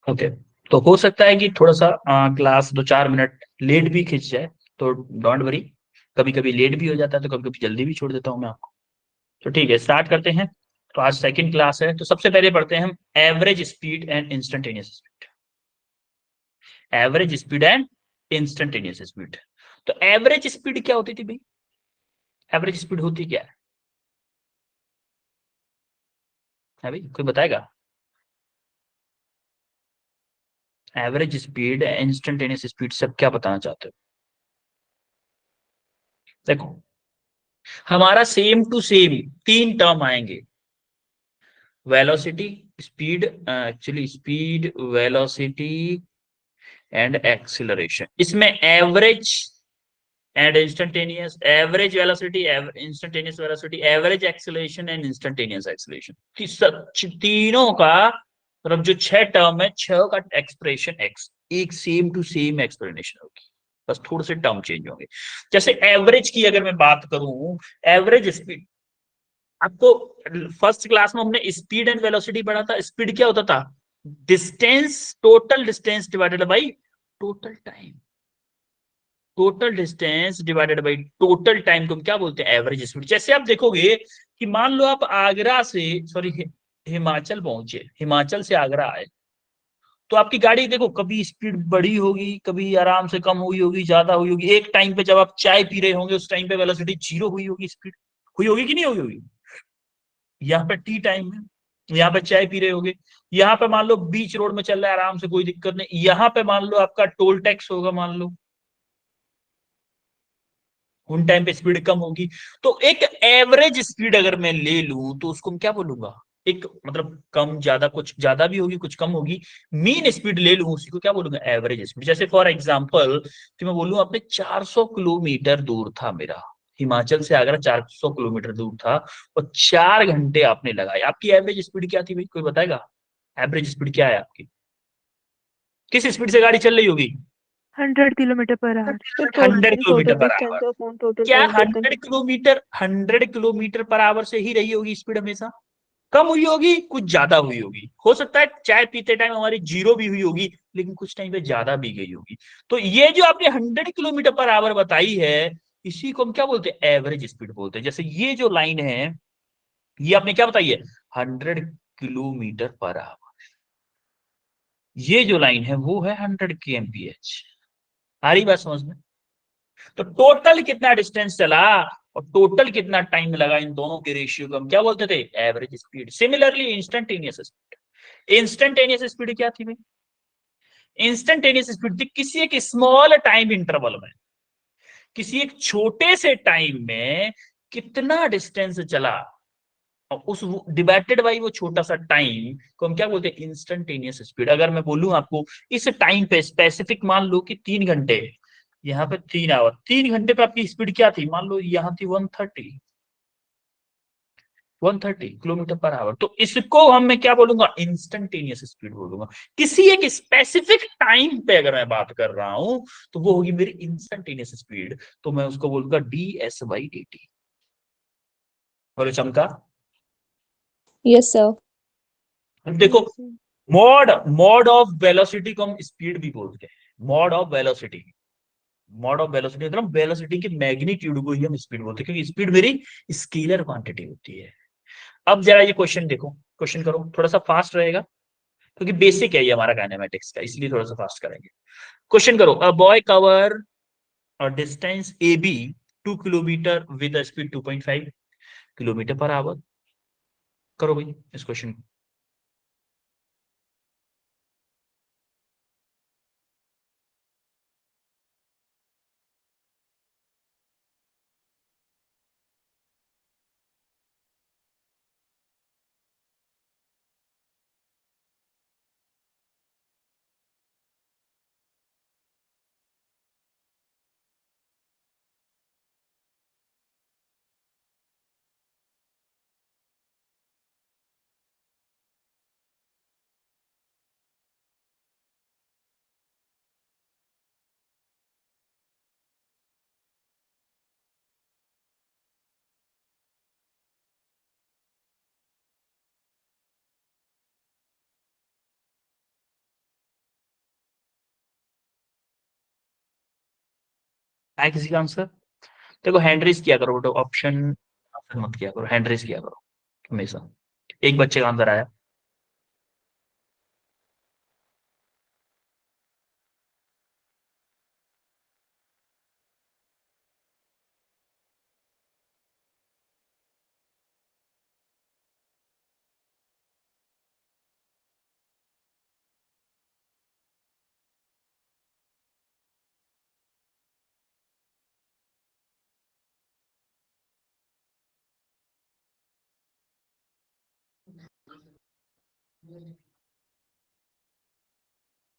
Okay. तो हो सकता है कि थोड़ा सा क्लास 2-4 मिनट लेट भी खिंच जाए, तो डोंट वरी। कभी कभी लेट भी हो जाता है, तो कभी कभी जल्दी भी छोड़ देता हूँ मैं आपको। तो ठीक है, स्टार्ट करते हैं। तो आज सेकंड क्लास है, तो सबसे पहले पढ़ते हैं हम average speed and instantaneous speed. Average speed and instantaneous speed. तो एवरेज स्पीड क्या होती थी भाई? एवरेज स्पीड होती क्या है भाई, कोई बताएगा? एवरेज स्पीड, इंस्टेंटेनियस स्पीड, सब क्या बताना चाहते हो? देखो, हमारा सेम टू सेम तीन टर्म आएंगे। Velocity, speed, actually speed, velocity and acceleration. इसमें average and instantaneous, average velocity, instantaneous velocity, average acceleration and instantaneous acceleration, तीनों का मतलब जो छह टर्म है, छह का एक्सप्रेशन एक्स एक सेम टू सेम एक्सप्लेनेशन होगी, बस थोड़े से टर्म चेंज होंगे। जैसे एवरेज की अगर मैं बात करूं, एवरेज स्पीड, आपको फर्स्ट क्लास में हमने स्पीड एंड वेलोसिटी पढ़ा था। स्पीड क्या होता था? Distance, total distance divided by total time. Total distance divided by total time को हम क्या बोलते हैं? Average speed. जैसे आप देखोगे कि मान लो आप आगरा से, सॉरी, हिमाचल पहुंचे, हिमाचल से आगरा आए, तो आपकी गाड़ी देखो कभी स्पीड बढ़ी होगी, कभी आराम से कम हुई होगी, ज्यादा हुई होगी। एक टाइम पे जब आप चाय पी रहे होंगे, उस टाइम पे वेलोसिटी जीरो हुई होगी, स्पीड हुई होगी कि नहीं हुई होगी? यहाँ पे टी टाइम है, यहाँ पे चाय पी रहे होगे। यहाँ पे मान लो बीच रोड में चल रहा है आराम से, कोई दिक्कत नहीं। यहाँ पे मान लो आपका टोल टैक्स होगा, मान लो उन टाइम पे स्पीड कम होगी। तो एक एवरेज स्पीड अगर मैं ले लूं, तो उसको मैं क्या बोलूंगा? एक मतलब कम ज्यादा, कुछ ज्यादा भी होगी, कुछ कम होगी। मीन स्पीड ले लूं, उसी को क्या बोलूंगा? Average speed. जैसे फॉर एग्जांपल कि मैं बोलूं अपने 400 किलोमीटर दूर था मेरा, हिमाचल से आगरा 400 किलोमीटर दूर था, और 4 घंटे आपने लगाए, आपकी एवरेज स्पीड क्या थी भाई, कोई बताएगा? एवरेज स्पीड क्या है आपकी? किस स्पीड से गाड़ी चल रही होगी? 100 किलोमीटर पर आवर। तो 100 kilometre total per distance hour. Of on total क्या time taken. 100 kilometre per hour से ही रही होगी स्पीड हमेशा? कम हुई होगी, कुछ ज्यादा हुई होगी। हो सकता है चाय पीते टाइम हमारी जीरो भी हुई होगी, लेकिन कुछ टाइम पे ज्यादा भी गई होगी। तो ये जो आपने 100 किलोमीटर पर आवर बताई है, इसी को हम क्या बोलते हैं? एवरेज स्पीड बोलते हैं। जैसे ये जो लाइन है, ये आपने क्या बताई है? 100 किलोमीटर पर आवर। ये जो लाइन है वो है 100 kmph। आ रही बात समझ में? तो टोटल कितना डिस्टेंस चला और टोटल कितना टाइम लगा, इन दोनों के रेशियो को हम क्या बोलते थे? Average speed. Similarly instantaneous speed, instantaneous speed क्या थी भाई? इंस्टेंटेनियस स्पीड थी किसी एक स्मॉल टाइम इंटरवल में, किसी एक छोटे से टाइम में कितना डिस्टेंस चला, और उस डिवाइडेड बाई वो छोटा सा टाइम को हम क्या बोलते हैं? Instantaneous speed. अगर मैं बोलूं आपको इस टाइम पे स्पेसिफिक, मान लो कि 3 घंटे, यहाँ पे 3 आवर, 3 घंटे पे आपकी स्पीड क्या थी? मान लो यहाँ थी 130 किलोमीटर पर आवर। तो इसको हम, मैं क्या बोलूंगा? इंस्टेंटेनियस स्पीड बोलूंगा। किसी एक स्पेसिफिक टाइम पे अगर मैं बात कर रहा हूं, तो वो होगी मेरी इंस्टेंटेनियस स्पीड। तो मैं उसको बोलूंगा ds/dt। बोलो चमका। Yes sir. अब देखो, yes sir. Mod mod of velocity को हम स्पीड भी बोलते हैं। Mod of velocity, mod of velocity मतलब वेलोसिटी की मैग्नीट्यूड को ही हम स्पीड बोलते हैं, क्योंकि स्पीड मेरी स्केलर क्वांटिटी होती है। अब जरा ये क्वेश्चन देखो, क्वेश्चन करो, थोड़ा सा फास्ट रहेगा, क्योंकि बेसिक है ये हमारा काइनेमेटिक्स का, इसलिए थोड़ा सा फास्ट करेंगे। क्वेश्चन करो, a boy cover distance A B 2 kilometre with speed 2.5 kilometre per hour. करो भाई इस क्वेश्चन को। आए किसी का आंसर? देखो हैंड रेज किया करो बेटा, ऑप्शन मत किया करो, हैंड रेज किया करो हमेशा। एक बच्चे का आंसर आया।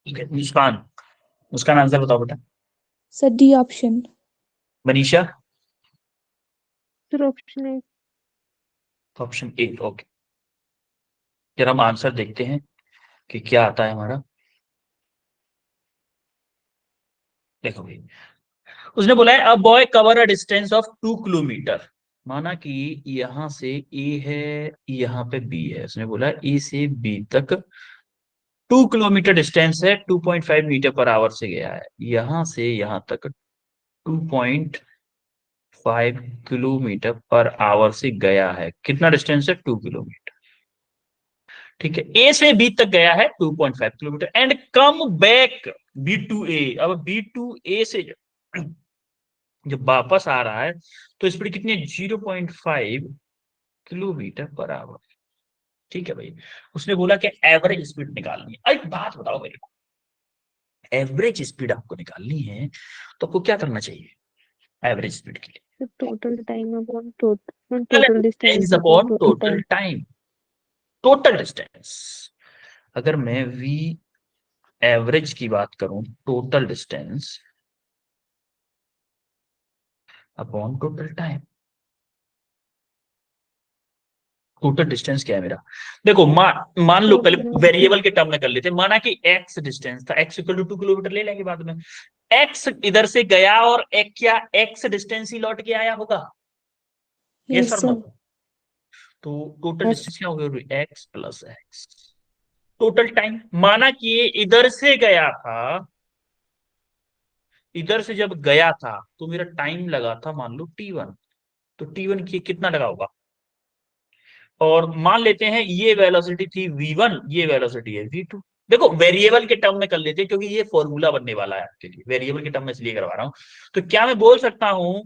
ठीक है, मुस्कान, मुस्कान आंसर बताओ बेटा। Sir, D option. Manisha? Sir option A. Option A, okay. जरा हम आंसर देखते हैं कि क्या आता है हमारा। देखो भाई, उसने बोला है अ boy cover a distance of 2 kilometre. माना कि यहां से ए है, यहाँ पे बी है। उसने बोला ए से बी तक 2 किलोमीटर डिस्टेंस है, 2.5 मीटर पर आवर से गया है। यहां से यहां तक 2.5 किलोमीटर पर आवर से गया है। कितना डिस्टेंस है? 2 किलोमीटर। ठीक है, ए से बी तक गया है 2.5 kilometre and come back B to A. अब बी टू ए से जब वापस आ रहा है तो स्पीड कितनी है? 0.5 किलोमीटर पर आवर। ठीक है भाई, उसने बोला कि एवरेज स्पीड निकालनी है। एक बात बताओ मेरे को, एवरेज स्पीड आपको निकालनी है तो आपको क्या करना चाहिए एवरेज स्पीड के लिए? Total time upon total distance distance upon upon total total time. Time. Total distance, अगर मैं वी एवरेज की बात करूं, total distance upon total time. Total distance क्या है मेरा? देखो मान लो, पहले वेरिएबल के टर्म में कर लेते हैं। माना कि एक्स डिस्टेंस था, एक्स इक्वल टू 2 किलोमीटर ले लेंगे बाद में। एक्स इधर से गया और एक क्या एक्स डिस्टेंस ही लौट के आया होगा? यस Yes, और नो? sir. तो टोटल Yes. डिस्टेंस क्या होगा? X plus x. Total time, माना कि ये इधर से गया था, इधर से जब गया था तो मेरा टाइम लगा था मान लो T1। तो T1 की कितना लगा होगा? और मान लेते हैं ये वेलोसिटी थी V1, ये वेलोसिटी है V2। देखो वेरिएबल के टर्म में कर लेते हैं क्योंकि ये फॉर्मूला बनने वाला है आपके लिए, वेरिएबल के टर्म में इसलिए करवा रहा हूं। तो क्या मैं बोल सकता हूं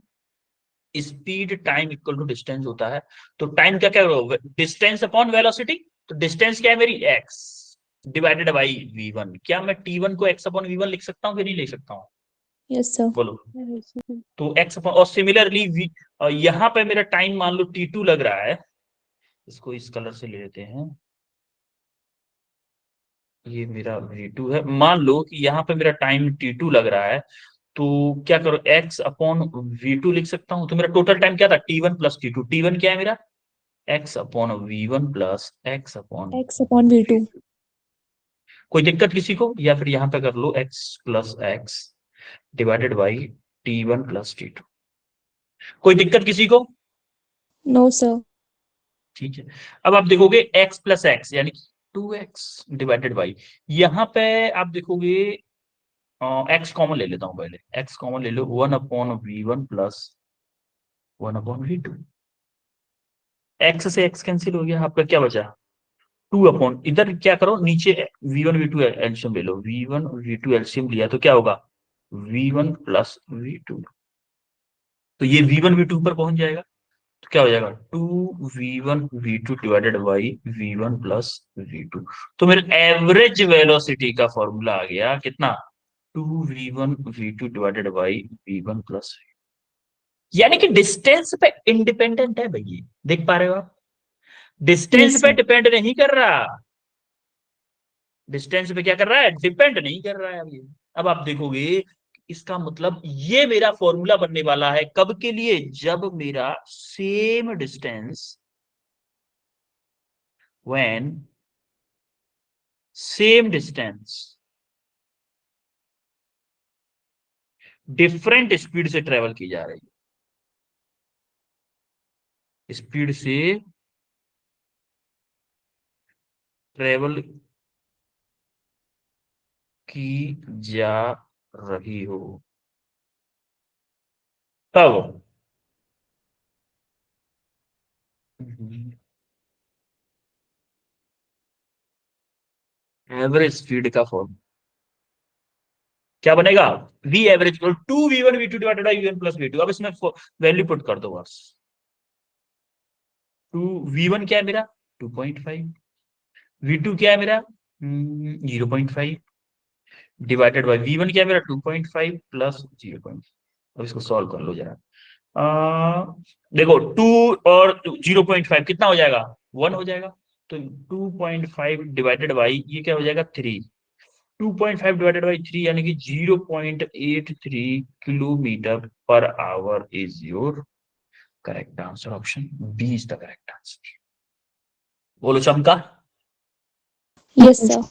speed time equal to distance होता है? तो टाइम क्या क्या होगा? Distance upon velocity. तो डिस्टेंस क्या है मेरी? X divided by V1। क्या मैं T1 को एक्स अपॉन V1 लिख सकता हूँ कि नहीं लिख सकता हूँ? Yes, sir. बोलो। तो एक्स अपॉन, और सिमिलरली यहाँ पे मेरा टाइम मान लो T2 लग रहा है। इसको इस कलर से ले लेते हैं, ये मेरा V2 है। मान लो कि यहाँ पे मेरा टाइम T2 लग रहा है, तो क्या करो, x अपॉन V2 लिख सकता हूं। तो मेरा टोटल टाइम क्या था? T1 plus T2। T1 क्या है मेरा? x upon V1 plus x upon X upon V2. V2। कोई दिक्कत किसी को? या फिर यहाँ पे कर लो x plus x divided by T1 plus T2। कोई दिक्कत किसी को? No, sir. ठीक है, अब आप देखोगे x प्लस एक्स यानी 2x डिवाइडेड बाई, यहाँ पे आप देखोगे एक्स कॉमन ले लेता हूं पहले। एक्स कॉमन ले लो, 1/V1 प्लस 1/V2। एक्स से एक्स कैंसिल हो गया, आपका क्या बचा? 2 इधर क्या करो, नीचे V1 V2 एल्सियम ले लो। V1 V2 एल्सियम लिया तो क्या होगा? V1 plus V2। तो ये V1 V2 पर पहुंच जाएगा। तो क्या हो जाएगा? 2V1 V2 divided by V1 plus V2। तो मेरे एवरेज वेलोसिटी का फॉर्मूला आ गया कितना? 2V1 V2 divided by V1 plus. यानी कि डिस्टेंस पे इंडिपेंडेंट है भाई, देख पा रहे हो आप? डिस्टेंस Yes, पे sir. डिपेंड नहीं कर रहा। डिस्टेंस पे क्या कर रहा है? डिपेंड नहीं कर रहा है अब ये। अब आप देखोगे, इसका मतलब ये मेरा फॉर्मूला बनने वाला है कब के लिए? जब मेरा same distance when same distance different speed से ट्रेवल की जा रही है, स्पीड से ट्रेवल की जा रही हो। कब? एवरेज स्पीड का फॉर्म क्या बनेगा? V average two v one v two divided by v one plus v two. अब इसमें वैल्यू पुट कर दो बस। टू वी वन क्या है मेरा? 2.5। वी टू क्या है मेरा? 0.5 डिवाइडेड बाई वी वन क्या है मेरा? 2.5 प्लस 0। अब इसको सॉल्व कर लो जरा। देखो 2 और 0.5 कितना हो जाएगा? 1 हो जाएगा। तो 2.5 डिवाइडेड बाई ये क्या हो जाएगा? 3। 2.5 डिवाइडेड बाई 3 यानी कि 0.83 kilometre per hour is your correct answer. Option B is the correct answer. बोलो चमका। Yes, sir.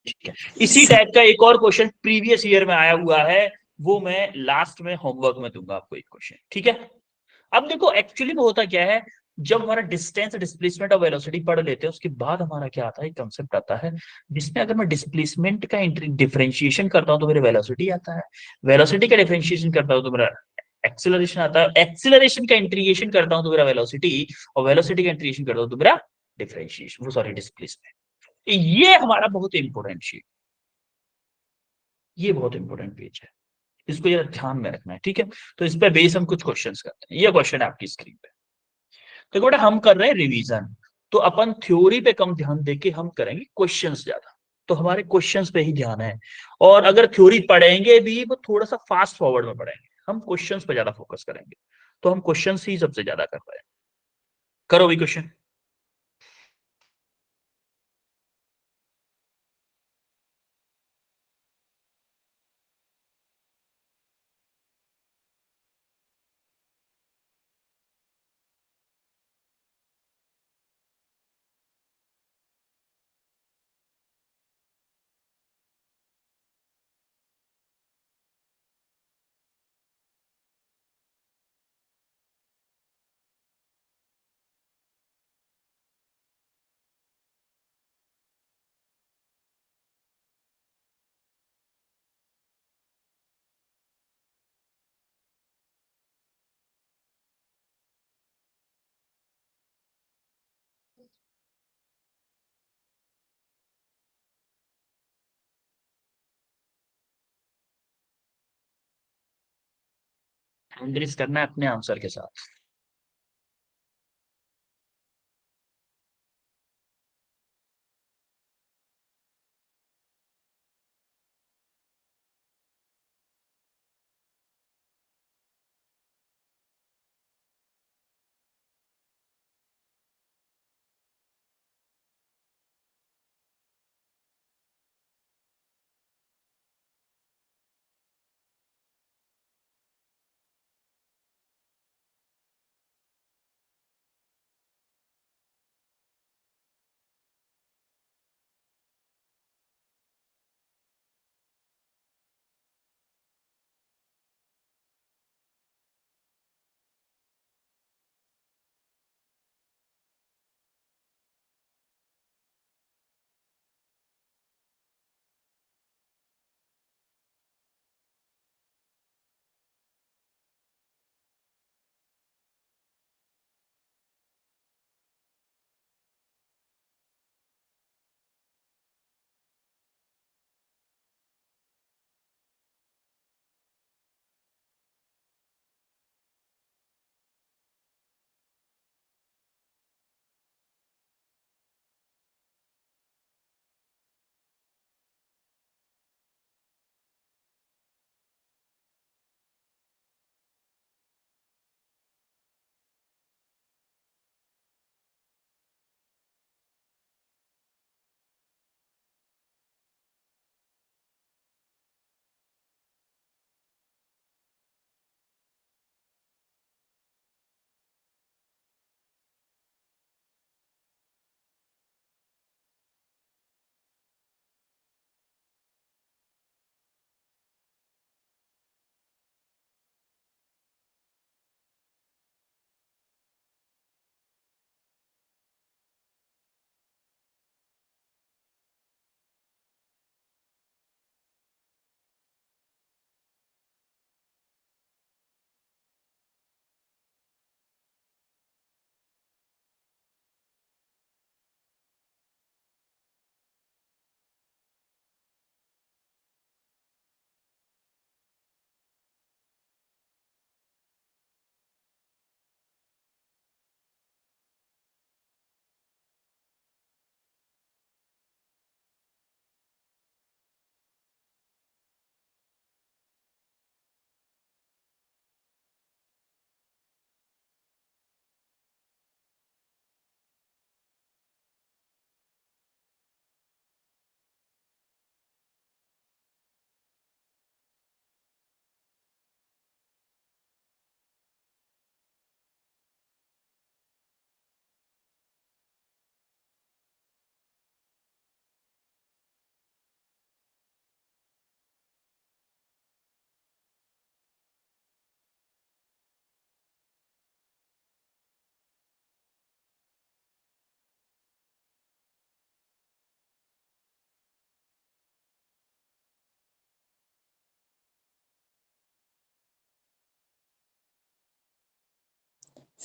ठीक है। इसी टाइप का एक और क्वेश्चन प्रीवियस ईयर में आया हुआ है, वो मैं लास्ट में होमवर्क में दूंगा आपको एक क्वेश्चन, ठीक है? अब देखो एक्चुअली में होता क्या है, जब हमारा डिस्टेंस डिस्प्लेसमेंट और वेलोसिटी पढ़ लेते हैं उसके बाद हमारा क्या आता है, एक कंसेप्ट आता है जिसमें अगर मैं डिस्प्लेसमेंट का डिफरेंशिएशन करता हूं तो मेरे वेलोसिटी आता है, वेलोसिटी का डिफरेंशिएशन करता हूं तो मेरा एक्सेलरेशन आता है, एक्सेलरेशन का इंटीग्रेशन करता हूं तो मेरा वेलोसिटी, और वेलोसिटी का इंटीग्रेशन करता हूं तो मेरा डिफरेंशिएशन, वो सॉरी डिस्प्लेसमेंट। ये हमारा बहुत इंपॉर्टेंट शीट, ये बहुत इंपॉर्टेंट पेज है, इसको ये ध्यान में रखना है, ठीक है? तो इस पे बेस हम कुछ क्वेश्चंस करते हैं। ये क्वेश्चन है आपकी स्क्रीन पे। देखो बेटा हम कर रहे हैं रिवीजन, तो अपन थ्योरी पे कम ध्यान देके हम करेंगे क्वेश्चंस ज्यादा, तो हमारे क्वेश्चंस पे ही ध्यान है। और अगर थ्योरी पढ़ेंगे भी वो थोड़ा सा फास्ट फॉरवर्ड में पढ़ेंगे, हम क्वेश्चंस पे ज्यादा फोकस करेंगे, तो हम क्वेश्चंस ही सबसे ज्यादा कर रहे हैं। करो भी क्वेश्चन। हैंडरिस करना है अपने आंसर के साथ।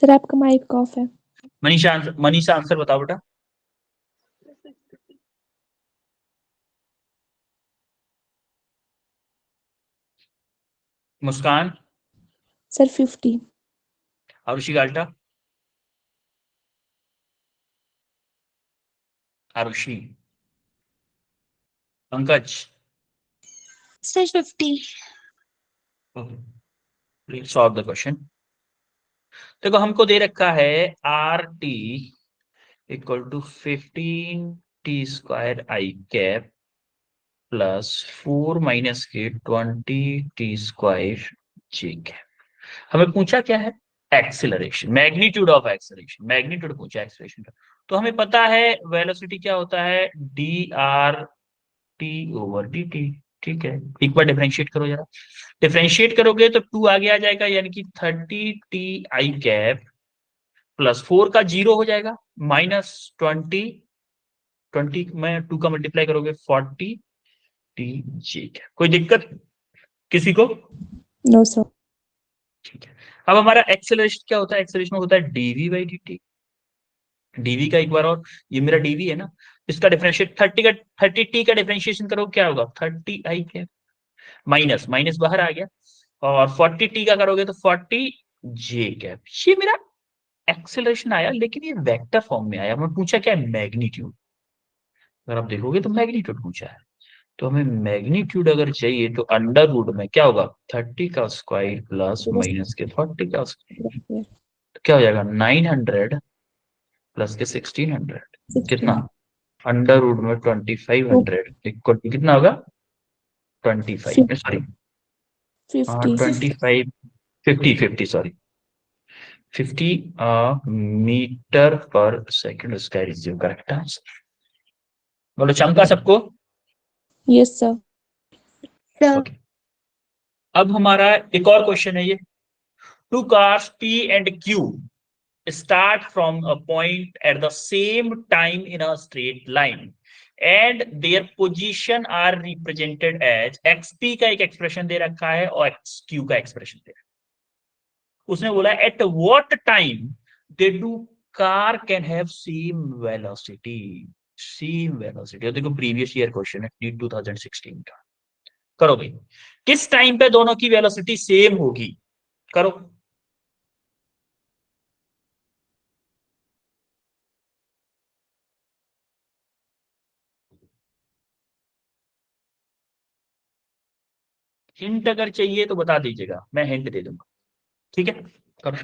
सर आपका माइक ऑफ है। मनीषा आंसर बताओ बेटा। Muskan, sir 50। Arushi Galta, Arushi, Pankaj, sir 50। Please solve the question. देखो हमको दे रखा है R T equal to 15 t² i cap plus 4 minus के 20 t² j कैप। हमें पूछा क्या है? Acceleration, magnitude of acceleration, magnitude पूछा एक्सिलरेशन का। तो हमें पता है वेलोसिटी क्या होता है, D R T over D T. ठीक है, एक बार डिफरेंशिएट करो जरा। डिफरेंशिएट करोगे तो 2 आगे आ जाएगा, यानी कि 30 t i कैप प्लस 4 का 0 हो जाएगा, माइनस 20 में 2 का मल्टीप्लाई करोगे 40 t j कैप। कोई दिक्कत किसी को? No sir. ठीक है, अब हमारा एक्सेलरेशन क्या होता है? एक्सेलरेशन होता है d v by d t. D v का एक बार और, ये मेरा डीवी है ना, इसका डिफरेंशिएट 30 का डिफरेंशिएशन करो, क्या होगा 30 i कैप, माइनस माइनस बाहर आ गया, और 40 t का करोगे तो 40 j कैप। ये मेरा एक्सेलरेशन आया, लेकिन ये वेक्टर फॉर्म में आया। हमें पूछा क्या है? मैग्नीट्यूड। अगर आप देखोगे तो मैग्नीट्यूड पूछा है, तो हमें मैग्नीट्यूड अगर चाहिए तो अंडर रूट में क्या होगा, 30 का स्क्वायर प्लस माइनस के 40 का स्क्वायर, तो क्या हो जाएगा 900 प्लस के 1600, कितना, अंडर रूट में 2500 इक्वल टू कितना होगा, 25, सॉरी 50। 25, 50 सॉरी 50 मीटर पर second square is your correct answer. बोलो चमका सबको? Yes sir. सर ओके, अब हमारा एक और क्वेश्चन है ये। Two cars P and Q start from a point at the same time in a straight line and their position are represented as xp का एक एक्सप्रेशन दे रखा है और xq का एक्सप्रेशन दे रखा है। उसने बोला at what time they do car can have same velocity. देखो प्रीवियस ईयर क्वेश्चन है, 2016 का। करो भाई, किस टाइम पे दोनों की वेलोसिटी सेम होगी? करो। हिंट अगर चाहिए तो बता दीजिएगा, मैं हिंट दे दूंगा। ठीक है, करो।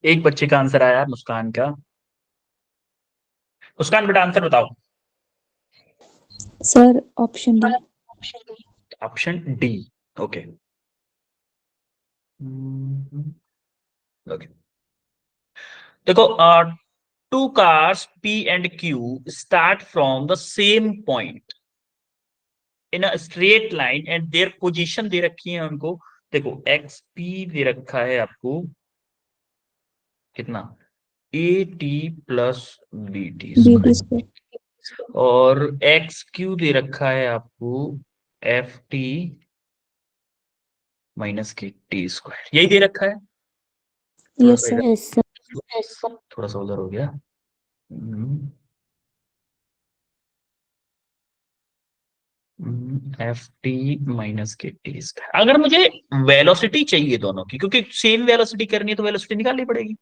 एक बच्चे का आंसर आया, मुस्कान का। मुस्कान बेटा आंसर बताओ। Sir option D. Option D. Okay. Okay, देखो, two cars P and Q start from the same point in a straight line and their position दे रखी है उनको। देखो XP दे रखा है आपको कितना, AT plus BT b t square, square. और XQ दे रखा है आपको FT minus k t square, यही दे रखा है। थोड़ा यस सा सर। इधर, थोड़ा सा उधर हो गया। F T minus k t square. अगर मुझे वेलोसिटी चाहिए दोनों की, क्योंकि सेम वेलोसिटी करनी है तो वेलोसिटी निकालनी पड़ेगी,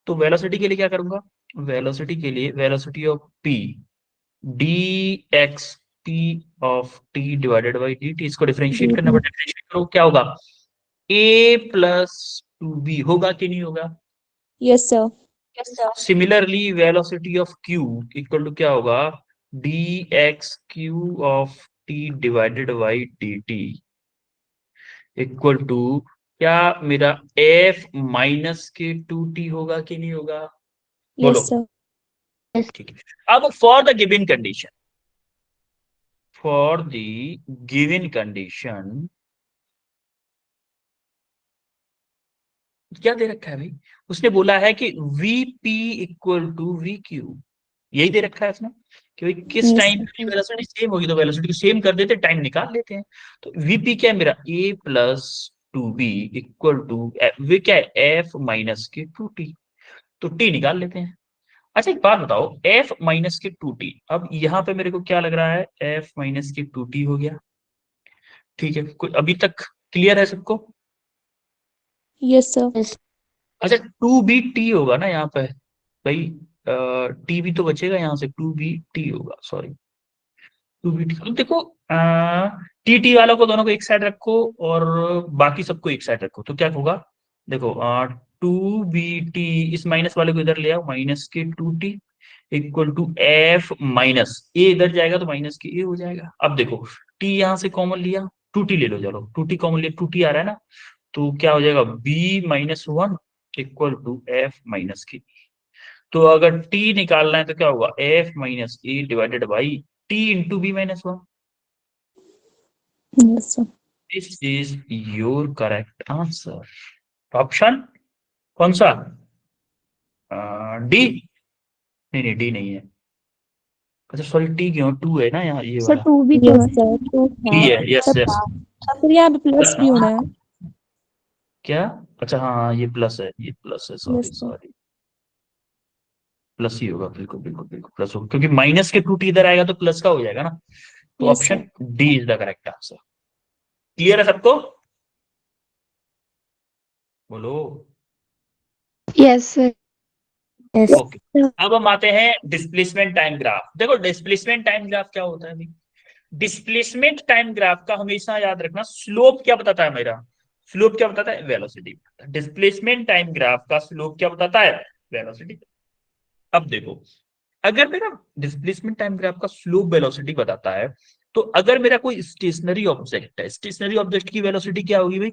तो वेलोसिटी के लिए क्या करूंगा, वेलोसिटी के लिए velocity of P D x P of t divided by d T, इसको डिफरेंशिएट करना पड़ेगा। डिफरेंशिएट करो क्या होगा, ए प्लस टू बी होगा कि नहीं होगा। Yes sir. Similarly velocity of q equal to क्या होगा, d x q of t divided by d t equal to क्या, मेरा एफ माइनस के टू टी होगा कि नहीं होगा, बोलो। Yes sir. ठीक है, अब for the given condition, for the given condition क्या दे रखा है भाई, उसने बोला है कि Vp इक्वल टू VQ, यही दे रखा है उसने कि भाई किस Yes, टाइम पे वेलोसिटी सेम होगी तो वेलोसिटी को सेम कर देते, टाइम निकाल लेते हैं। तो Vp क्या है मेरा, a plus two b equal to वे क्या है, f माइनस के टू टी, तो t निकाल लेते हैं। अच्छा एक बात बताओ, f माइनस के टू टी, अब यहाँ पे मेरे को क्या लग रहा है, f माइनस के टू टी हो गया। ठीक है, कोई अभी तक क्लियर है सबको। Yes sir. अच्छा टू बी टी होगा ना यहाँ पे भाई, टी भी तो बचेगा यहाँ से, टू बी टी होगा, सॉरी टू बी टी। अब देखो टी टी वालों को दोनों को एक साइड रखो और बाकी सबको एक साइड रखो, तो क्या होगा, देखो टू बी टी, इस माइनस वाले को इधर ले आओ, माइनस के two T equal to F minus A, इधर जाएगा तो माइनस के ए हो जाएगा। अब देखो टी यहां से कॉमन लिया, टू टी ले लो, चलो टू टी कॉमन लिया, टू टी आ रहा है ना, तो क्या हो जाएगा, b minus one equal to F minus k. तो अगर t निकालना है तो क्या होगा, f minus a divided by t into b minus one. Yes sir. This is your correct answer. Option कौन सा, डी, नहीं नहीं डी नहीं है, अच्छा सॉरी टी क्यों, टू है ना यहाँ ये सर वाला, टू भी तो यस है। सर। टू डी था है, यस सर। यस। सर यहाँ पे प्लस भी होना है। क्या, अच्छा हाँ ये प्लस है, ये प्लस है, sorry yes sir. Sorry, plus ही होगा, बिल्कुल बिल्कुल बिल्कुल प्लस होगा, क्योंकि माइनस के टू टी इधर आएगा तो प्लस का हो जाएगा ना। तो yes option sir. D is the correct answer. Clear है सबको, बोलो। Yes sir. ओके, अब हम आते हैं डिस्प्लेसमेंट टाइम ग्राफ। देखो डिस्प्लेसमेंट टाइम ग्राफ क्या होता है, डिस्प्लेसमेंट टाइम ग्राफ का हमेशा याद रखना, स्लोप क्या बताता है मेरा, स्लोप क्या बताता है, वेलोसिटी। डिस्प्लेसमेंट टाइम ग्राफ का स्लोप क्या बताता है, वेलोसिटी। अब देखो अगर मेरा डिस्प्लेसमेंट टाइम ग्राफ का स्लोप वेलोसिटी बताता है, तो अगर मेरा कोई स्टेशनरी ऑब्जेक्ट है, स्टेशनरी ऑब्जेक्ट की वेलोसिटी क्या होगी भाई,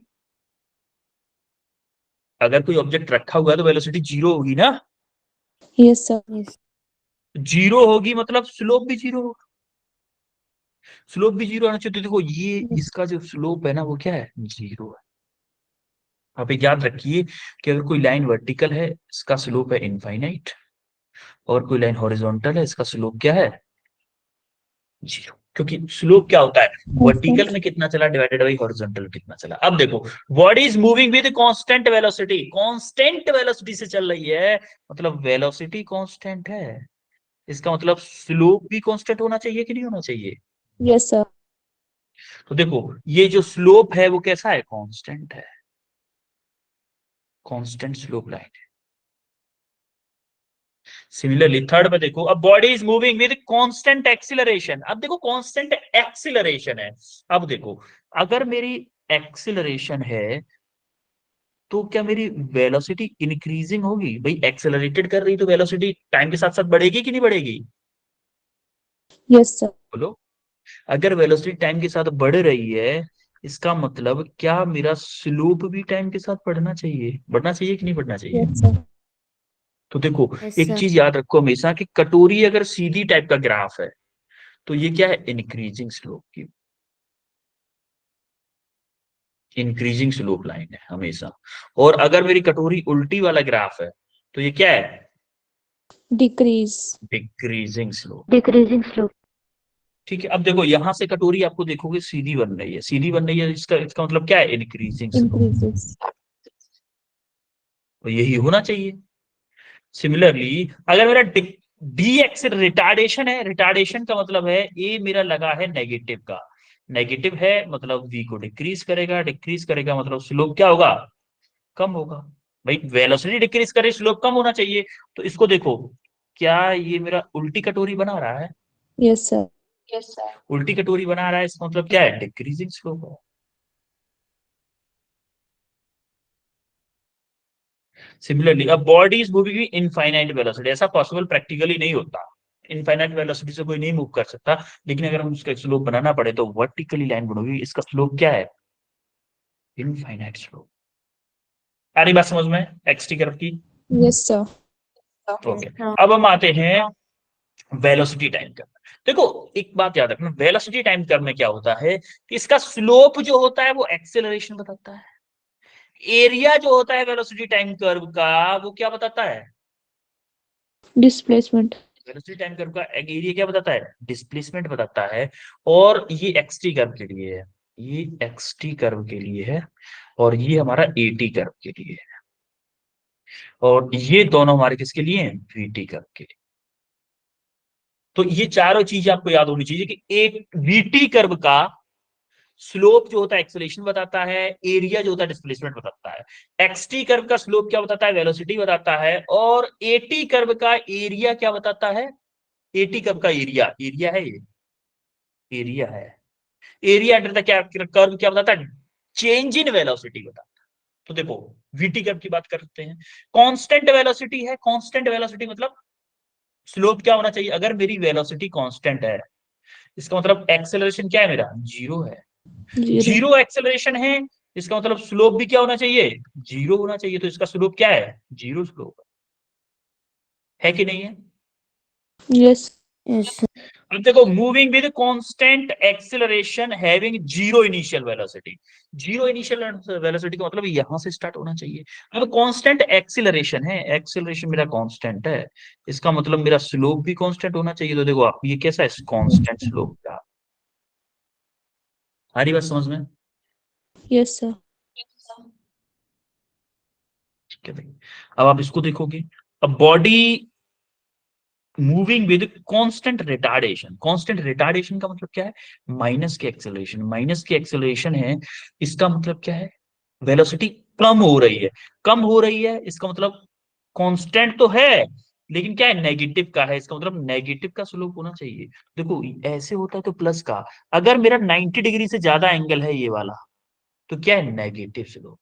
अगर कोई ऑब्जेक्ट रखा हुआ है तो वेलोसिटी जीरो होगी ना, यस सर। जीरो होगी मतलब स्लोप भी जीरो होगा, स्लोप भी जीरो आना चाहिए। तो देखो ये इसका जो स्लोप है ना वो क्या है, जीरो है। आप एक याद रखिए कि अगर कोई लाइन वर्टिकल है इसका स्लोप है इनफाइनाइट, और कोई लाइन हॉरिजॉन्टल है इसका स्लोप क्या है, जीरो। क्योंकि स्लोप क्या होता है, वर्टिकल में कितना चला डिवाइडेड बाई हॉरिजॉन्टल कितना चला। अब देखो body is moving with constant velocity, constant velocity से चल रही है, मतलब वेलोसिटी कांस्टेंट है, इसका मतलब स्लोप भी कांस्टेंट होना चाहिए कि नहीं होना चाहिए। Yes sir. तो देखो ये जो स्लोप है वो कैसा है, कांस्टेंट है, कांस्टेंट स्लोप लाइन है। सिमिलरली थर्ड पे देखो, अब body is moving with constant acceleration. अब देखो कांस्टेंट एक्सीलरेशन है, अब देखो अगर मेरी एक्सीलरेशन है तो क्या मेरी वेलोसिटी इंक्रीजिंग होगी? भाई एक्सेलरेटेड कर रही तो वेलोसिटी टाइम के साथ साथ बढ़ेगी कि नहीं बढ़ेगी? Yes, sir. बोलो। अगर वेलोसिटी टाइम के साथ बढ़ रही है, इसका मतलब क्या मेरा स्लोप भी टाइम के साथ बढ़ना चाहिए कि नहीं बढ़ना चाहिए? Yes, sir. तो देखो, Yes, एक sir. चीज याद रखो हमेशा कि कटोरी अगर सीधी टाइप का ग्राफ है तो ये क्या है? इंक्रीजिंग स्लोप की इंक्रीजिंग स्लोप लाइन है हमेशा। और अगर मेरी कटोरी उल्टी वाला ग्राफ है तो ये क्या है? Decrease. Decreasing slope. Decreasing slope. ठीक है, अब देखो यहां से कटोरी आपको देखोगे सीधी बन रही है, सीधी बन रही है, इसका इसका मतलब क्या है? Increasing slope. Increases. तो यही होना चाहिए। सिमिलरली अगर मेरा डी एक्सिल रिटार्डेशन है, रिटार्डेशन का मतलब है ए मेरा लगा है नेगेटिव का, नेगेटिव है मतलब वी को डिक्रीज करेगा, डिक्रीज करेगा मतलब स्लोप क्या होगा? कम होगा। भाई वेलोसिटी डिक्रीज करे स्लोप कम होना चाहिए। तो इसको देखो, क्या ये मेरा उल्टी कटोरी बना रहा है? Yes, sir. उल्टी कटोरी बना रहा है, इसका मतलब क्या है? डिक्रीजिंग स्लोप है। सिमिलरली अब body is moving infinite velocity, ऐसा पॉसिबल प्रैक्टिकली नहीं होता, इनफाइनाइट वेलोसिटी से कोई नहीं मूव कर सकता, लेकिन अगर हम उसका स्लोप बनाना पड़े तो वर्टिकली लाइन बनोगी, इसका स्लोप क्या है? Infinite slope. आ रही बात समझ में एक्सटी कर्व की? Yes, sir. ओके, अब हम आते हैं वेलोसिटी टाइम कर्व। देखो एक बात याद रखना, वेलोसिटी टाइम कर्व में क्या होता है कि इसका स्लोप जो होता है वो एक्सेलरेशन बताता है, एरिया जो होता है वेलोसिटी टाइम कर्व का वो क्या बताता है? Displacement. वेलोसिटी टाइम कर्व का एरिया क्या बताता है? डिस्प्लेसमेंट बताता है। और ये एक्सटी कर्व के लिए है, ये एक्सटी कर्व के लिए है, और ये हमारा एटी कर्व के लिए है, और ये दोनों हमारे किसके लिए हैं? वीटी कर्व के लिए। तो ये चारों चीजें आपको याद होनी चाहिए कि एक वीटी कर्व का स्लोप जो होता है एक्सेलरेशन बताता है, एरिया जो होता है डिस्प्लेसमेंट बताता है। एक्सटी कर्व का स्लोप क्या बताता है? वेलोसिटी बताता है। और एटी कर्व का एरिया क्या बताता है? एटी कर्व का एरिया, एरिया है ये, एरिया है। एरिया अंडर द क्या कर्व क्या बताता है? चेंज इन वेलोसिटी बताता है। तो देखो वीटी कर्व की बात करते हैं, कांस्टेंट वेलोसिटी है, कांस्टेंट वेलोसिटी मतलब स्लोप क्या होना चाहिए? अगर मेरी वेलोसिटी कांस्टेंट है, इसका मतलब एक्सेलरेशन क्या है? मेरा जीरो है। Zero. जीरो एक्सेलरेशन है, इसका मतलब स्लोप भी क्या होना चाहिए? जीरो होना चाहिए। तो इसका स्लोप क्या है? जीरो स्लोप है कि नहीं है? Yes. Yes. अब देखो moving with constant acceleration having zero initial velocity, zero initial velocity का मतलब यहां से स्टार्ट होना चाहिए। अब कांस्टेंट एक्सेलरेशन है, एक्सेलरेशन मेरा कांस्टेंट है, इसका मतलब मेरा स्लोप भी कांस्टेंट होना चाहिए। तो देखो आप ये कैसा है? कांस्टेंट स्लोप का। आ रही बात समझ में? Yes, sir. ठीक है भाई, अब आप इसको देखोगे, अब body moving with constant retardation, constant retardation का मतलब क्या है? माइनस के एक्सेलरेशन, माइनस के एक्सेलरेशन है, इसका मतलब क्या है? वेलोसिटी कम हो रही है, कम हो रही है, इसका मतलब कांस्टेंट तो है लेकिन क्या है? नेगेटिव का है, इसका मतलब नेगेटिव का स्लोप होना चाहिए। देखो ऐसे होता है तो प्लस का, अगर मेरा 90 डिग्री से ज्यादा एंगल है ये वाला तो क्या है? Negative slope.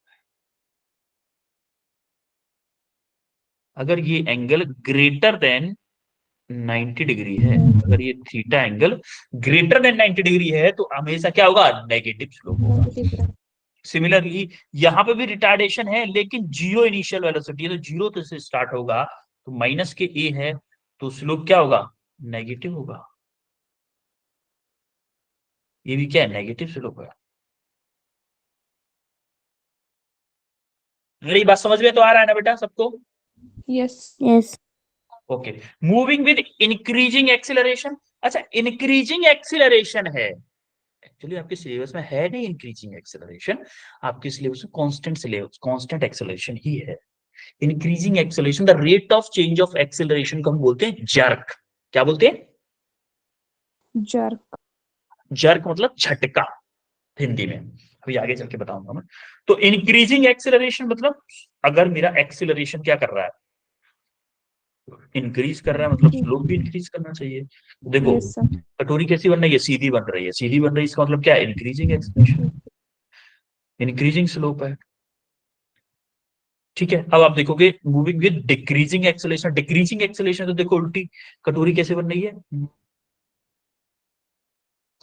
अगर ये एंगल ग्रेटर देन 90 डिग्री है, अगर ये theta angle greater than 90 degree है तो हमेशा क्या होगा? नेगेटिव स्लोप होगा। सिमिलरली यहां पे भी रिटार्डेशन है लेकिन जीरो इनिशियल वेलोसिटी है, तो जीरो तो से स्टार्ट होगा, तो माइनस के ए है, तो स्लोप क्या होगा? नेगेटिव होगा। ये भी क्या है? नेगेटिव स्लोप है। मेरी बात समझ में तो आ रहा है ना बेटा सबको? Yes. Yes. Okay, moving with increasing acceleration. अच्छा इंक्रीजिंग एक्सिलरेशन है, एक्चुअली आपके सिलेबस में है नहीं इंक्रीजिंग एक्सेलरेशन, आपके सिलेबस में कांस्टेंट सिलेबस कांस्टेंट एक्सेलरेशन ही है। Increasing acceleration the rate of change of acceleration को हम बोलते हैं जर्क। क्या बोलते हैं? Jerk. जर्क मतलब झटका हिंदी में, अभी आगे चल के बताऊंगा मैं। तो इंक्रीजिंग एक्सेलरेशन मतलब अगर मेरा एक्सेलरेशन क्या कर रहा है? इंक्रीज कर रहा है, मतलब स्लोप भी इंक्रीज करना चाहिए। देखो Yes, sir. कटोरी कैसी बन रही है? सीधी बन रही है, सीधी बन रही है, इसका मतलब क्या है? इंक्रीजिंग एक्सेलरेशन, इंक्रीजिंग स्लोप है। ठीक है, अब आप देखोगे moving with decreasing acceleration, decreasing acceleration तो देखो उल्टी कटोरी कैसे बन रही है,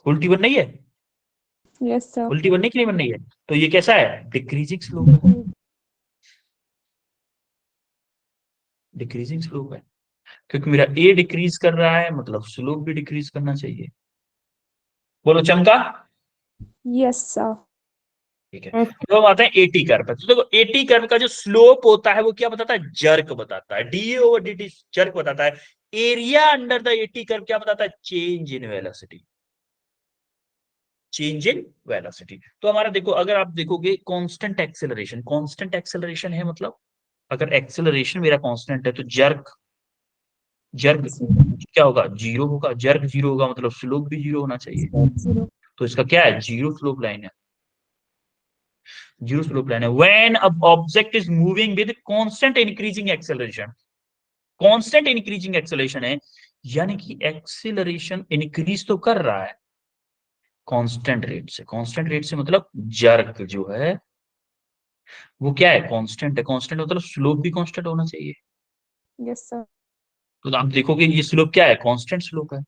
उल्टी बन रही है, Yes, sir. उल्टी बनने की नहीं बन रही है, तो ये कैसा है, डिक्रीजिंग स्लोप है, डिक्रीजिंग स्लोप है, क्योंकि मेरा ए डिक्रीज कर रहा है मतलब स्लोप भी डिक्रीज करना चाहिए। बोलो चमका। Yes, sir. ठीक है, तो हम आते हैं एटी कर्व पर। तो देखो एटी कर्व का जो स्लोप होता है वो क्या बताता है, जर्क बताता है, D over D T jerk बताता है। Area under the eighty curve क्या बताता है, change in velocity, change in velocity. तो हमारा देखो अगर आप देखोगे कांस्टेंट एक्सेलरेशन, कांस्टेंट एक्सेलरेशन है मतलब अगर एक्सेलरेशन मेरा कांस्टेंट है तो जर्क, जर्क क्या होगा, जीरो होगा, जर्क जीरो होगा मतलब स्लोप भी जीरो होना चाहिए। Zero. तो इसका क्या है, जीरो स्लोप लाइन है, जीरो स्लोप लाइन है। When a object is moving with constant increasing acceleration, constant increasing acceleration है यानी कि एक्सेलरेशन इंक्रीज तो कर रहा है कांस्टेंट रेट से, कांस्टेंट रेट से मतलब जर्क जो है वो क्या है, कांस्टेंट है, कांस्टेंट मतलब स्लोप भी कांस्टेंट होना चाहिए। Yes, sir. तो आप देखोगे ये स्लोप क्या है, कांस्टेंट स्लोप है।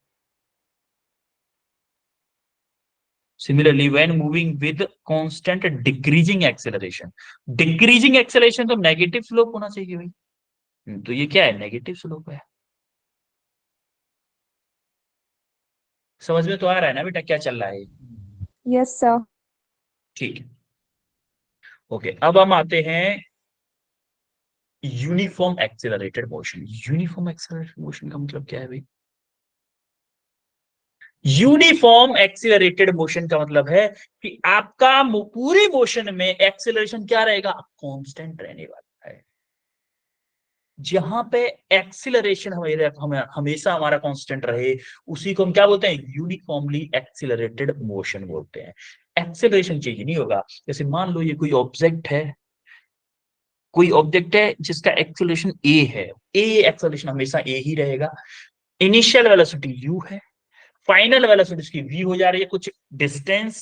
Similarly when moving with constant decreasing acceleration, decreasing acceleration तो नेगेटिव स्लोप होना चाहिए भाई। तो ये क्या है, नेगेटिव स्लोप है। समझ में तो आ रहा है ना बेटा क्या चल रहा है। Yes, sir. ठीक है, ओके, अब हम आते हैं uniform accelerated motion. Uniform accelerated motion का मतलब क्या है भाई, यूनिफॉर्म एक्सीलरेटेड मोशन का मतलब है कि आपका पूरे मोशन में एक्सीलरेशन क्या रहेगा, कांस्टेंट रहने वाला है। जहां पे एक्सीलरेशन हमेशा हमारा कांस्टेंट रहे उसी को हम क्या बोलते हैं, यूनिफॉर्मली एक्सीलरेटेड मोशन बोलते हैं। एक्सीलरेशन चेंज नहीं होगा। जैसे मान लो ये कोई ऑब्जेक्ट है, कोई ऑब्जेक्ट है जिसका एक्सीलरेशन ए है, ए एक्सीलरेशन हमेशा ए ही रहेगा। इनिशियल वेलोसिटी यू है, फाइनल वेलोसिटी उसकी v हो जा रही है कुछ डिस्टेंस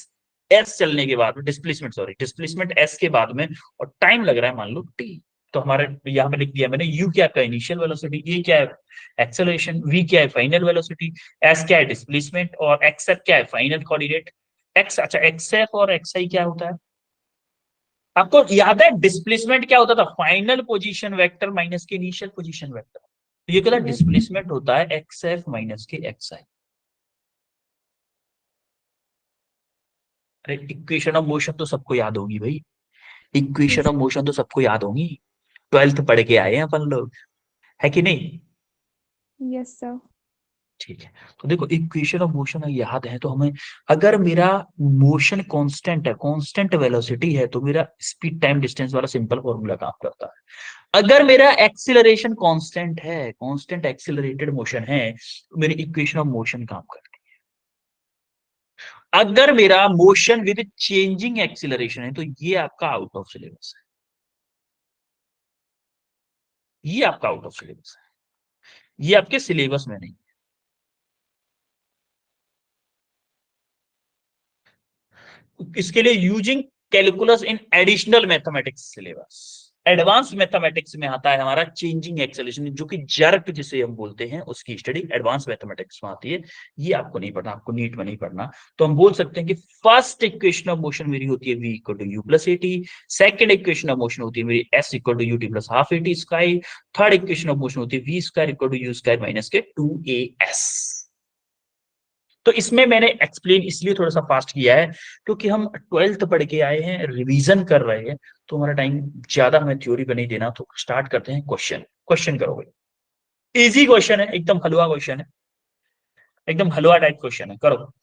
s चलने के बाद में, डिस्प्लेसमेंट सॉरी डिस्प्लेसमेंट s के बाद में, और टाइम लग रहा है मान लो t। तो हमारे यहां पे लिख दिया मैंने, u क्या है इनिशियल वेलोसिटी, a क्या है एक्सेलरेशन, v क्या है फाइनल वेलोसिटी, s क्या है डिस्प्लेसमेंट, और xf क्या है फाइनल कोऑर्डिनेट। x अच्छा xf और xi क्या होता है, आपको याद है डिस्प्लेसमेंट क्या होता था, फाइनल पोजीशन वेक्टर माइनस के इनिशियल पोजीशन वेक्टर। तो ये कहता है Yes. डिस्प्लेसमेंट होता है xf माइनस के xi। अरे इक्वेशन ऑफ मोशन तो सबको याद होगी भाई, इक्वेशन Yes. ऑफ मोशन तो सबको याद होगी, ट्वेल्थ पढ़ के आए हैं अपन लोग, है कि नहीं। Yes, sir. ठीक है, तो देखो इक्वेशन ऑफ मोशन याद है तो हमें, अगर मेरा मोशन कांस्टेंट है, कांस्टेंट वेलोसिटी है, तो मेरा स्पीड टाइम डिस्टेंस वाला सिंपल फॉर्मूला काम करता है। अगर मेरा एक्सीलरेशन कांस्टेंट है, कांस्टेंट एक्सीलरेटेड मोशन है, तो मेरी इक्वेशन ऑफ मोशन काम करती है। अगर मेरा मोशन विद चेंजिंग एक्सीलरेशन है तो ये आपका आउट ऑफ सिलेबस है, ये आपका आउट ऑफ सिलेबस है, ये आपके सिलेबस में नहीं। इसके लिए using calculus in additional mathematics syllabus, advance mathematics में आता है हमारा चेंजिंग एक्सेलरेशन, जो कि जर्क जिसे हम बोलते हैं उसकी स्टडी एडवांस मैथमेटिक्स में आती है। ये आपको नहीं पढ़ना, आपको नीट में नहीं पढ़ना। तो हम बोल सकते हैं कि फर्स्ट इक्वेशन ऑफ मोशन मेरी होती है v equal to u plus a t, second equation of motion होती है मेरी s equal to u t plus half a t square, third equation of motion होती है v square equal to u square minus के 2as। तो इसमें मैंने explain इसलिए थोड़ा सा फास्ट किया है क्योंकि हम ट्वेल्थ पढ़ के आए हैं, रिवीजन कर रहे हैं, तो हमारा टाइम ज्यादा हमें थ्योरी पे नहीं देना। तो स्टार्ट करते हैं क्वेश्चन, क्वेश्चन करोगे, इजी क्वेश्चन है, एकदम हलवा क्वेश्चन है, एकदम हलवा टाइप क्वेश्चन है, करो।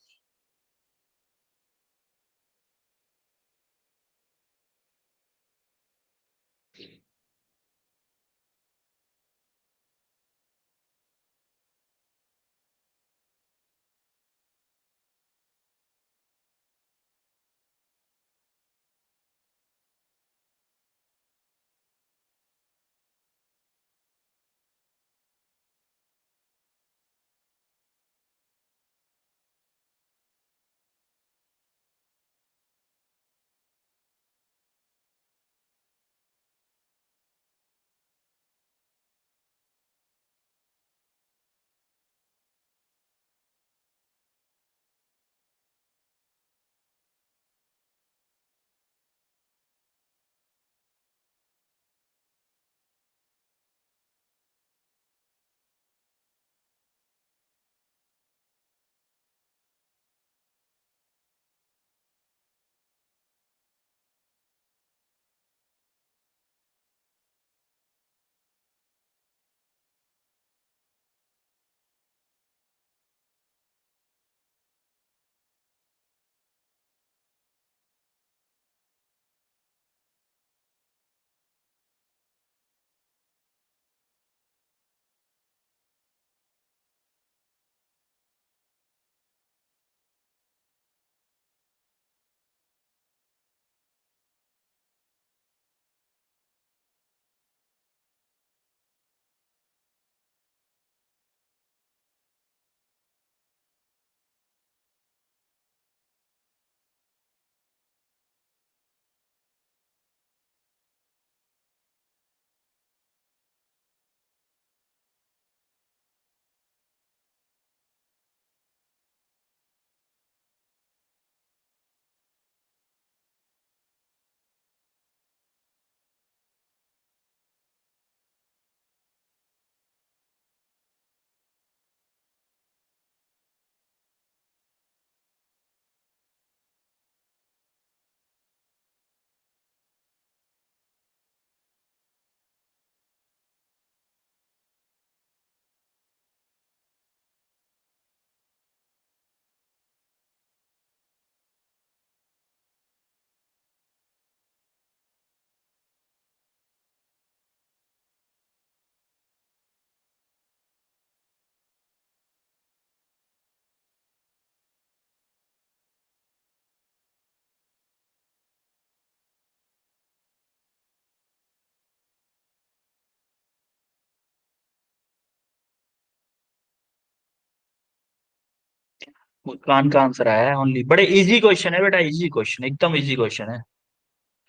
मुस्कान का आंसर आया है ओनली। बड़े इजी क्वेश्चन है बेटा, इजी क्वेश्चन, एकदम इजी क्वेश्चन है।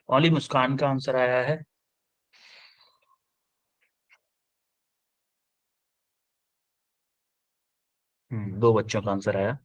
ओनली मुस्कान का आंसर आया है। दो बच्चों का आंसर आया।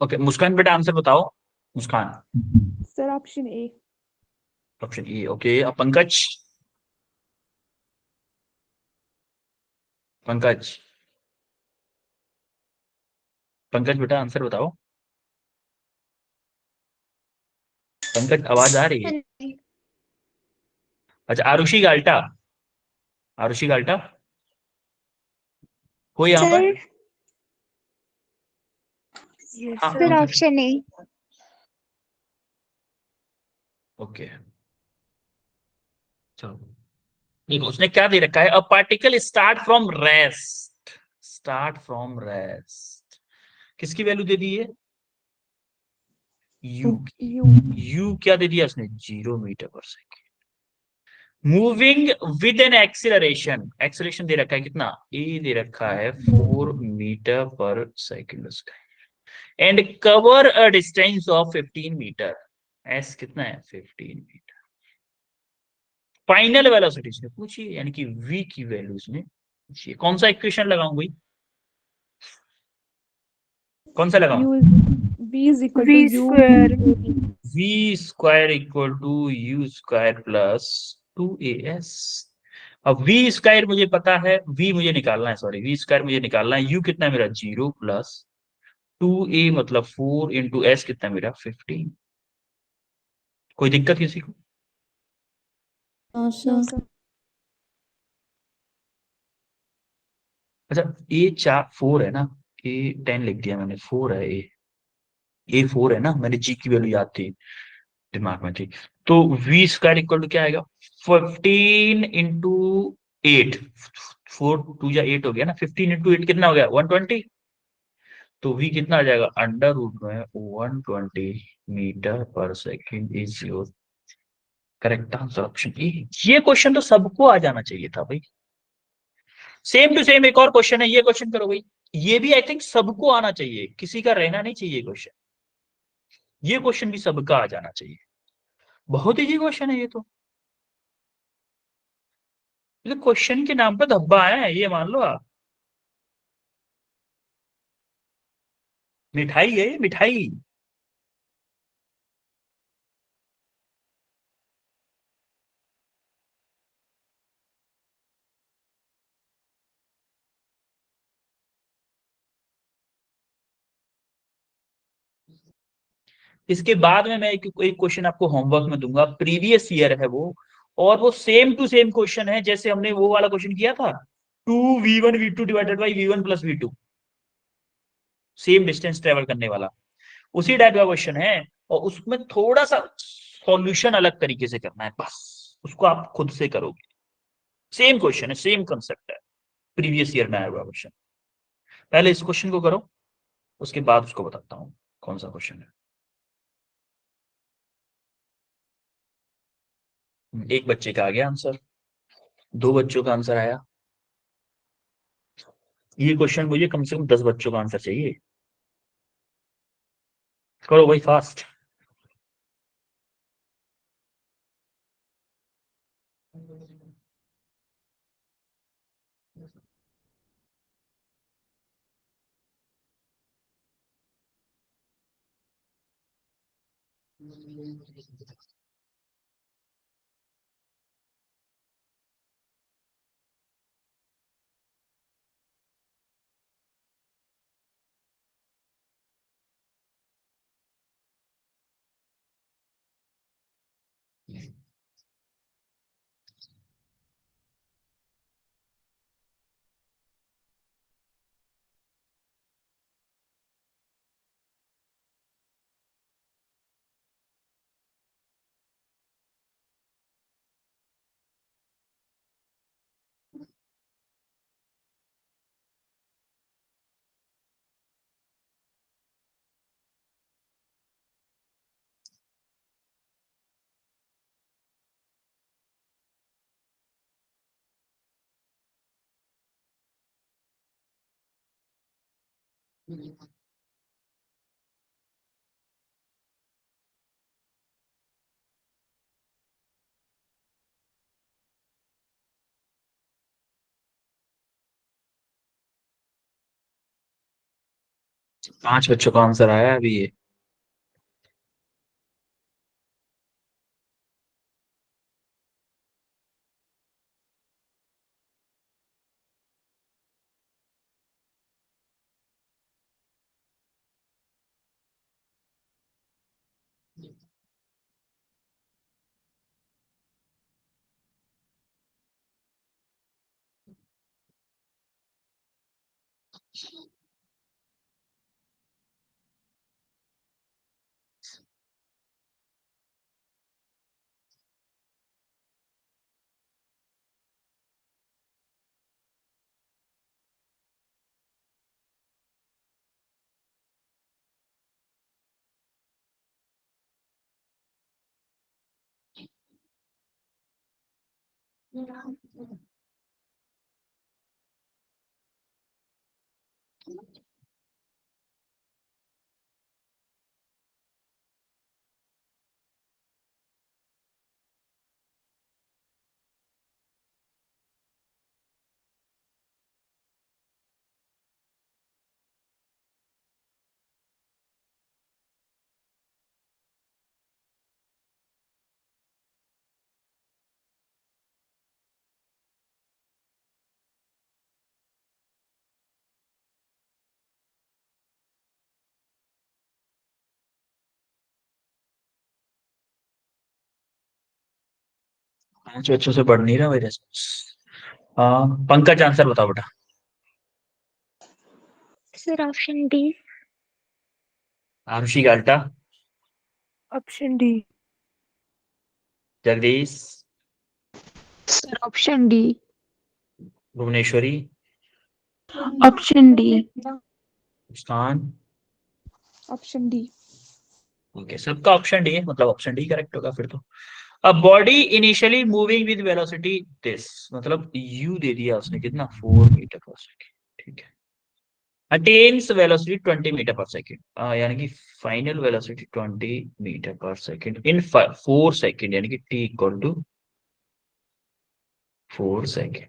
ओके मुस्कान बेटा आंसर बताओ। मुस्कान। Sir, option A. Option E. Okay अब पंकज। पंकज। पंकज बेटा आंसर बताओ। पंकज आवाज आ रही है? अच्छा आरुषि गाल्टा। आरुषि गाल्टा हो यहाँ पर? सर Yes, हाँ sir. Sir option A. Okay चलो देखो उसने क्या दे रखा है। A particle start from rest. Start from rest किसकी वैल्यू दे दी है? यू की। U. यू क्या दे दिया उसने? 0 metre per second. Moving with an acceleration. Acceleration दे रखा है कितना? ए दे रखा है 4 मीटर पर सेकेंड उसका। And cover a distance of 15 metre. S कितना है? 15 मीटर। फाइनल वेलोसिटी उसने पूछी है, यानी कि v की वैल्यू उसने पूछी है। कौन सा इक्वेशन लगाऊं भाई? कौन सा लगाऊं? U is V is equal to V U. square। v square equal to u square plus 2as। अब v स्क्वायर मुझे पता है, v मुझे निकालना है, सॉरी v स्क्वायर मुझे निकालना है। u कितना है मेरा? 0 प्लस 2a मतलब 4 इंटू एस कितना है मेरा? 15। कोई दिक्कत किसी को? No, sir. अच्छा ए 4 है ना? ए 10 लिख दिया मैंने, 4 है ए 4 है ना? मैंने जी की वैल्यू याद थी, दिमाग में थी। तो वी स्क्वायर इक्वल टू क्या आएगा? 15 इंटू 8। 4 2 8 हो गया ना? 15 इंटू 8 कितना हो गया? 120। तो वी कितना आ जाएगा? अंडर रूट में 120 metre per second is your correct answer option A. ये क्वेश्चन तो सबको आ जाना चाहिए था भाई। सेम टू सेम एक और क्वेश्चन है, ये क्वेश्चन करो भाई। ये भी आई थिंक सबको आना चाहिए, किसी का रहना नहीं चाहिए क्वेश्चन। ये क्वेश्चन भी सबका आ जाना चाहिए। बहुत इजी क्वेश्चन है ये तो। ये क्वेश्चन के नाम पे धब्बा है, ये मान लो आप। मिठाई है ये, मिठाई। इसके बाद में मैं एक क्वेश्चन आपको होमवर्क में दूंगा, प्रीवियस ईयर है वो। और वो सेम टू सेम क्वेश्चन है जैसे हमने वो वाला क्वेश्चन किया था, 2v1 v2 divided by v1 plus v2। Same distance travel करने वाला, उसी टाइप का क्वेश्चन है। और उसमें थोड़ा सा सॉल्यूशन अलग तरीके से करना है, बस उसको आप खुद से करोगे। सेम क्वेश्चन है, सेम कंसेप्ट है, प्रीवियस ईयर में आया हुआ क्वेश्चन। पहले इस क्वेश्चन को करो, उसके बाद उसको बताता हूँ कौन सा क्वेश्चन है। एक बच्चे का आ गया आंसर, दो बच्चों का आंसर आया। ये क्वेश्चन मुझे कम से कम 10 बच्चों का आंसर चाहिए। करो भाई फास्ट। पांच बच्चों का आंसर आया अभी ये। पांच बच्चों से बढ़ नहीं रहा मेरे से। हाँ, पंकज आंसर बताओ बेटा। Sir, option D. Arushi Galta, option D. Jagdish, Sir, option D. Bhubaneswari, Option D. Muskan. Option D. Okay, सबका ऑप्शन डी है, मतलब ऑप्शन डी करेक्ट होगा फिर तो। अब body initially moving with velocity this, मतलब यू दे दिया उसने कितना, 4 मीटर पर सेकेंड, ठीक है। Attains velocity 20 metre per second, यानी कि final velocity 20 metre per second in 4 second, यानी कि T equal to 4 second.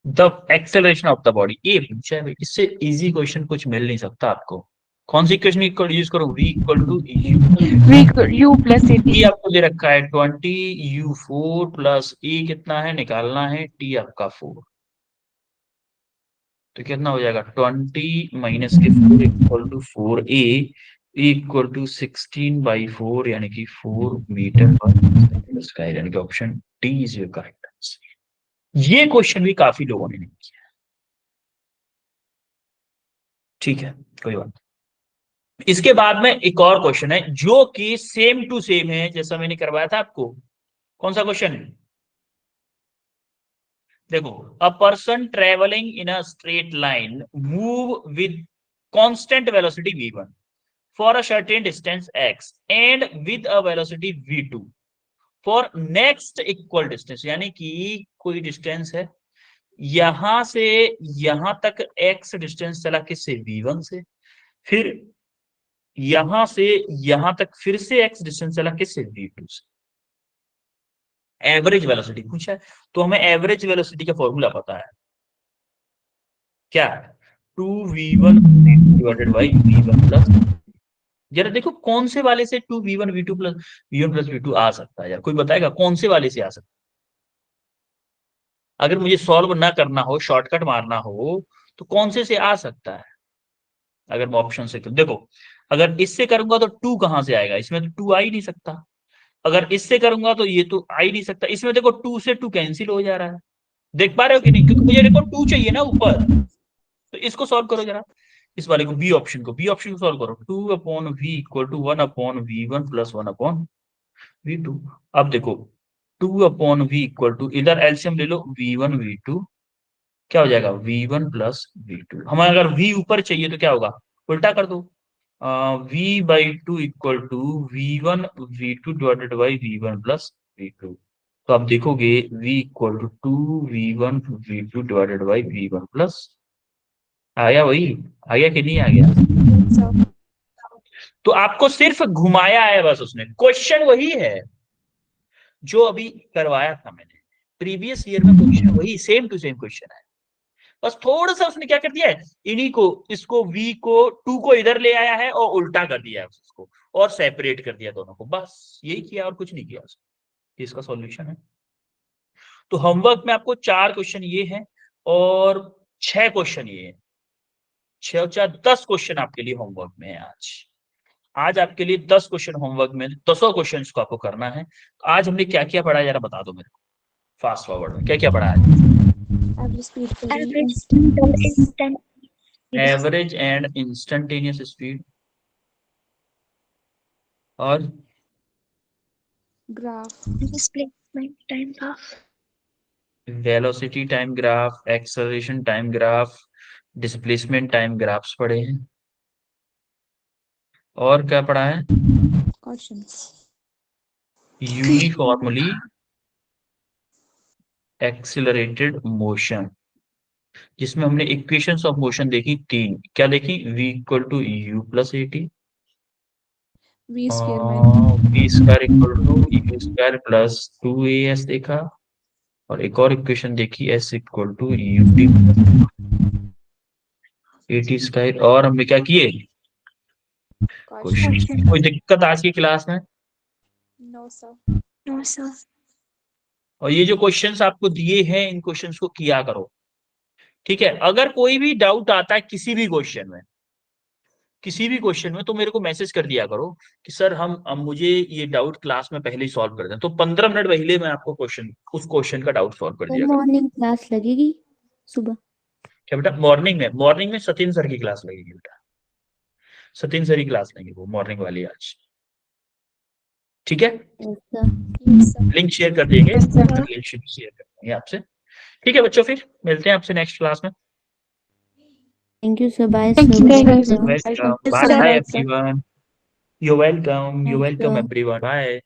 The acceleration of the body, ये पूछा है भाई, इससे इजी क्वेश्चन कुछ मिल नहीं सकता आपको। कौन सी इक्वेशन यूज करो, v equal to U plus AT. आपको दे रखा है 20u4 प्लस e कितना है निकालना है, t आपका 4, तो कितना हो जाएगा 20 माइनस के 4 equal to 4a equal to 16/4, यानी कि 4 मीटर पर सेकंड स्क्वायर, यानी कि option D is your correct answer. ये क्वेश्चन भी काफी लोगों ने नहीं किया, ठीक है, कोई बात। इसके बाद में एक और क्वेश्चन है जो कि सेम टू सेम है जैसा मैंने करवाया था आपको। कौन सा क्वेश्चन? देखो, a person travelling in a straight line move with constant velocity v1 for a certain distance x and with a velocity v2 for next equal distance, यानी कि कोई डिस्टेंस है यहां से यहां तक x डिस्टेंस चला किससे, v1 से, फिर यहां से यहां तक फिर से x डिस्टेंस चला किससे, v2 से। एवरेज वेलोसिटी पूछा है, तो हमें एवरेज वेलोसिटी का फॉर्मूला पता है क्या, 2v1 divided by v1 plus. जरा देखो कौन से वाले से 2v1 v2 plus v1 plus v2 आ सकता है, यार कोई बताएगा कौन से वाले से आ सकता है? अगर मुझे सॉल्व ना करना हो, शॉर्टकट मारना हो, तो कौन से आ सकता है? अगर मैं ऑप्शन से देखो, अगर इससे करूंगा तो 2 कहां से आएगा, इसमें तो 2 आ ही नहीं सकता। अगर इससे करूंगा तो ये तो आ ही नहीं सकता, इसमें देखो 2 से 2 कैंसिल हो जा रहा है, देख पा रहे हो कि नहीं, क्योंकि मुझे देखो 2 चाहिए ना ऊपर। तो इसको सॉल्व करो जरा, इस वाले को, बी ऑप्शन को सॉल्व करो, 2/v equal to 1/v1 plus 1/v2। अब देखो 2/v इक्वल टू, इधर एलसीएम ले लो, v1 v2 क्या हो जाएगा, v1 प्लस v2। हमें अगर v ऊपर चाहिए तो क्या होगा, उल्टा कर दो, v/2 equal to v1 v2 divided by v1 plus v2। तो आप देखोगे v equal to 2v1 v2 divided by v1 plus आ गया वही, आ गया कि नहीं आ गया? Yes, sir. तो आपको सिर्फ घुमाया है बस, उसने क्वेश्चन वही है जो अभी करवाया था मैंने, प्रीवियस ईयर में क्वेश्चन वही सेम टू सेम क्वेश्चन है, बस थोड़ा सा उसने क्या कर दिया है, इन्हीं को, इसको v को 2 को इधर ले आया है और उल्टा कर दिया है उसको, और सेपरेट कर दिया दोनों को, बस यही किया और कुछ नहीं किया उसने। इसका सॉल्यूशन है। तो होमवर्क में आपको 4 क्वेश्चन ये हैं और 6 क्वेश्चन ये हैं, 6 और 4 10 क्वेश्चन आपके लिए होमवर्क में है आज। आज आपके लिए 10 क्वेश्चन होमवर्क में, 10 क्वेश्चन को आपको करना है। तो आज हमने क्या क्या पढ़ा जरा बता दो मेरे को, फास्ट फॉरवर्ड में क्या क्या पढ़ा है? Average speed for the Average instant instant average and instantaneous speed, और graph, displacement time graph, velocity time graph, acceleration time graph, displacement time graphs पढ़े हैं। और क्या पढ़ा है? cautions, यूनिफॉर्मली एक्सिलरेटेड मोशन, जिसमें हमने इक्वेशंस ऑफ मोशन देखी 3, क्या देखी? v equal to u plus a t, v square में v square equal to u square plus 2as देखा, और एक और इक्वेशन देखी s equal to ut a t square. और हमने क्या किए? क्वेश्चन। caution. कोई दिक्कत आज की क्लास में? No, sir. no sir, और ये जो क्वेश्चंस आपको दिए हैं इन क्वेश्चंस को किया करो, ठीक है? अगर कोई भी डाउट आता है किसी भी क्वेश्चन में, किसी भी क्वेश्चन में, तो मेरे को मैसेज कर दिया करो कि सर हम मुझे ये डाउट क्लास में पहले ही सॉल्व कर दें, तो 15 मिनट पहले मैं आपको उस क्वेश्चन का डाउट सॉल्व कर दिया करूँ। मॉर्निंग क्लास लगेगी सुबह? क्या बेटा? मॉर्निंग में सचिन सर की क्लास लगेगी बेटा, सचिन सर की क्लास लेंगे वो मॉर्निंग वाली आज, ठीक है? ऐसा। Yes, sir. लिंक शेयर कर देंगे, Yes, sir. लिंक शेयर कर देंगे आपसे, ठीक है बच्चों? फिर मिलते हैं आपसे नेक्स्ट क्लास में। Thank you sir, bye Thank you, sir. sir. Welcome, Yes, bye sir. Bye Yes, sir. Everyone, you welcome Thank you, everyone, sir. Bye.